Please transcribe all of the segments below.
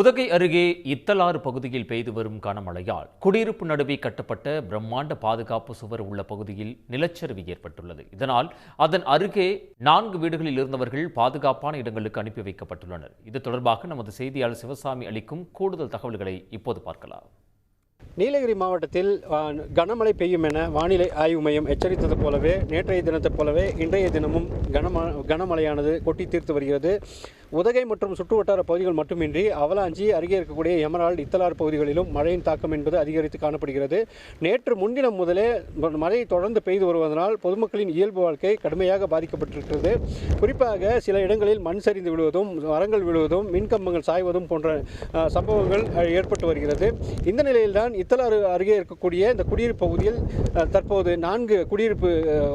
உதகை அருகே இத்தலாறு பகுதியில் பெய்து வரும் கனமழையால் குடியிருப்பு நடுவே கட்டப்பட்ட பிரம்மாண்ட பாதுகாப்பு சுவர் உள்ள பகுதியில் நிலச்சரிவு ஏற்பட்டுள்ளது. இதனால் அதன் அருகே 4 வீடுகளில் இருந்தவர்கள் பாதுகாப்பான இடங்களுக்கு அனுப்பி வைக்கப்பட்டுள்ளனர். இது தொடர்பாக நமது செய்தியாளர் சிவசாமி அளிக்கும் கூடுதல் தகவல்களை இப்போது பார்க்கலாம். நீலகிரி மாவட்டத்தில் கனமழை பெய்யும் என வானிலை ஆய்வு மையம் எச்சரித்தது போலவே நேற்றைய தினத்தைப் போலவே இன்றைய தினமும் கனமழையானது கொட்டி தீர்த்து வருகிறது. உதகை மற்றும் சுற்றுவட்டார பகுதிகள் மட்டுமின்றி அவலாஞ்சி அருகே இருக்கக்கூடிய எமரால்டு இத்தலாறு பகுதிகளிலும் மழையின் தாக்கம் என்பது அதிகரித்து காணப்படுகிறது. நேற்று முன்தினம் முதலே மழை தொடர்ந்து பெய்து வருவதனால் பொதுமக்களின் இயல்பு வாழ்க்கை கடுமையாக பாதிக்கப்பட்டிருக்கிறது. குறிப்பாக சில இடங்களில் மண் சரிந்து விழுவதும் மரங்கள் விழுவதும் மின்கம்பங்கள் சாய்வதும் போன்ற சம்பவங்கள் ஏற்பட்டு வருகிறது. இந்த நிலையில்தான் இத்தலாறு அருகே இருக்கக்கூடிய இந்த குடியிருப்பு பகுதியில் தற்போது 4 குடியிருப்பு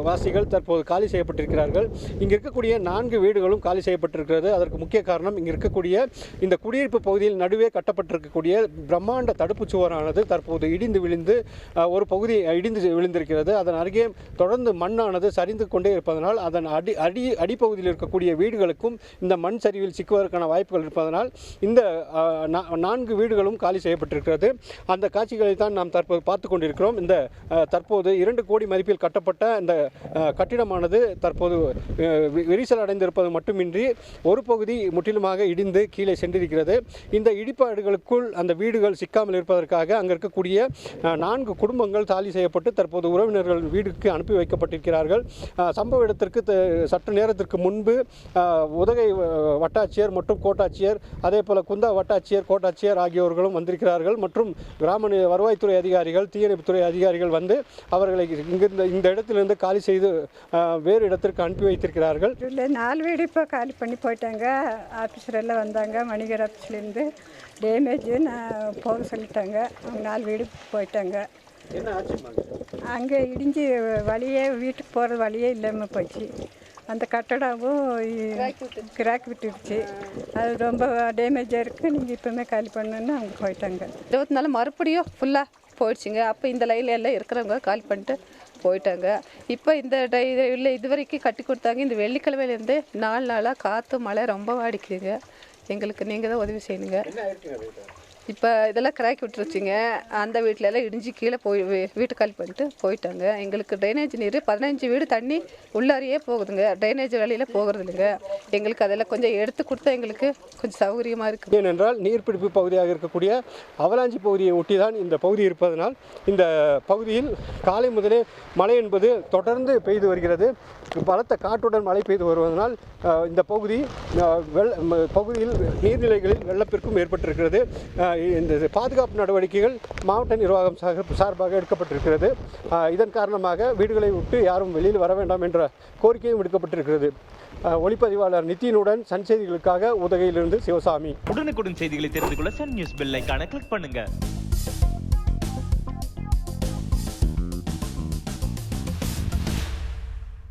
வாசிகள் தற்போது காலி செய்யப்பட்டிருக்கிறார்கள். இங்கு இருக்கக்கூடிய 4 வீடுகளும் காலி செய்யப்பட்டிருக்கிறது. அதற்கு முக்கிய காரணம் இங்கு இருக்கக்கூடிய இந்த குடியிருப்பு பகுதியில் நடுவே கட்டப்பட்டிருக்கக்கூடிய பிரம்மாண்ட தடுப்புச் சுவரானது தற்போது இடிந்து விழுந்து ஒரு பகுதி இடிந்து விழுந்திருக்கிறது. அதன் அருகே தொடர்ந்து மண்ணானது சரிந்து கொண்டே இருப்பதனால் அதன் அடிப்பகுதியில் இருக்கக்கூடிய வீடுகளுக்கும் இந்த மண் சரிவில் சிக்குவதற்கான வாய்ப்புகள் இருப்பதனால் இந்த 4 வீடுகளும் காலி செய்யப்பட்டிருக்கிறது. அந்த காட்சிகளை தான் நாம் தற்போது பார்த்து கொண்டிருக்கிறோம். இந்த தற்போது 2 கோடி மதிப்பில் கட்டப்பட்ட இந்த கட்டிடமானது தற்போது விரிசல் அடைந்திருப்பது மட்டுமின்றி ஒரு பகுதி முற்றிலுமாக இடிந்து கீழே சென்றிருக்கிறது. இந்த இடிபாடுகளுக்குள் அந்த வீடுகள் சிக்காமல் இருப்பதற்காக அங்கே இருக்கக்கூடிய 4 குடும்பங்கள் தாலி செய்யப்பட்டு தற்போது உறவினர்கள் வீடுக்கு அனுப்பி வைக்கப்பட்டிருக்கிறார்கள். சம்பவ இடத்திற்கு சற்று நேரத்திற்கு முன்பு உதகை வட்டாட்சியர் மற்றும் கோட்டாட்சியர் அதே போல குந்தா வட்டாட்சியர் கோட்டாட்சியர் ஆகியோர்களும் வந்திருக்கிறார்கள். மற்றும் கிராம வருவாய்த்துறை அதிகாரிகள் தீயணைப்புத்துறை அதிகாரிகள் வந்து அவர்களை இந்த இடத்திலிருந்து காலி செய்து வேறு இடத்திற்கு அனுப்பி வைத்திருக்கிறார்கள். 4 வீடு இப்போ காலி பண்ணி போயிட்டாங்க. ஆஃபீஸர் எல்லாம் வந்தாங்க. வணிகர் ஆஃபீஸ்லேருந்து டேமேஜ் நான் போக சொல்லிட்டாங்க. அவங்க 4 வீடு போயிட்டாங்க. என்ன ஆச்சு? அங்கே இடிஞ்சு வழியே வீட்டுக்கு போகிற வழியே இல்லாமல் போச்சு. அந்த கட்டடமும் கிராக் விட்டுடுச்சு. அது ரொம்ப டேமேஜாக இருக்குது. நீங்கள் இப்போவுமே காலி பண்ணணுன்னு அவங்க போயிட்டாங்க. 24 மறுபடியும் ஃபுல்லாக போயிடுச்சுங்க. அப்போ இந்த லைனில் எல்லாம் இருக்கிறவங்க காலி பண்ணிட்டு போயிட்டாங்க. இப்போ இந்த இல்லை இது வரைக்கும் கட்டி கொடுத்தாங்க. இந்த வெள்ளிக்கிழமையிலேருந்து 4 நாளாக காற்று மழை ரொம்ப அடிக்குதுங்க. எங்களுக்கு நீங்கள் தான் உதவி செய்யணுங்க. இப்போ இதெல்லாம் கிராக்கி விட்டுருச்சுங்க. அந்த வீட்டில எல்லாம் இடிஞ்சு கீழே போய் வீட்டு காலி பண்ணிட்டு போயிட்டாங்க. எங்களுக்கு ட்ரைனேஜ் நீர் 15 வீடு தண்ணி உள்ளாரியே போகுதுங்க. ட்ரைனேஜ் வேலையில் போகிறது இல்லைங்க. எங்களுக்கு அதெல்லாம் கொஞ்சம் எடுத்து கொடுத்தா எங்களுக்கு கொஞ்சம் சௌகரியமாக இருக்குது. ஏனென்றால் நீர்பிடிப்பு பகுதியாக இருக்கக்கூடிய அவலாஞ்சி பகுதியை ஒட்டி தான் இந்த பகுதி இருப்பதனால் இந்த பகுதியில் காலை முதலே மழை என்பது தொடர்ந்து பெய்து வருகிறது. பலத்த காற்றுடன் மழை பெய்து வருவதனால் இந்த பகுதியில் நீர்நிலைகளில் வெள்ளப்பெருக்கும் ஏற்பட்டிருக்கிறது. இந்த பாதுகாப்பு நடவடிக்கைகள் மாவட்ட நிர்வாகம் சார்பாக எடுக்கப்பட்டிருக்கிறது. இதன் காரணமாக வீடுகளை விட்டு யாரும் வெளியில் வர வேண்டாம் என்ற கோரிக்கையும் விடுக்கப்பட்டிருக்கிறது. ஒளிப்பதிவாளர் நிதினுடன் சன் செய்திகளுக்காக உதகையிலிருந்து சிவசாமி. உடனுக்குடன் செய்திகளை தெரிந்து கொள்ள சன் நியூஸ் பெல் ஐகானை கிளிக் பண்ணுங்க.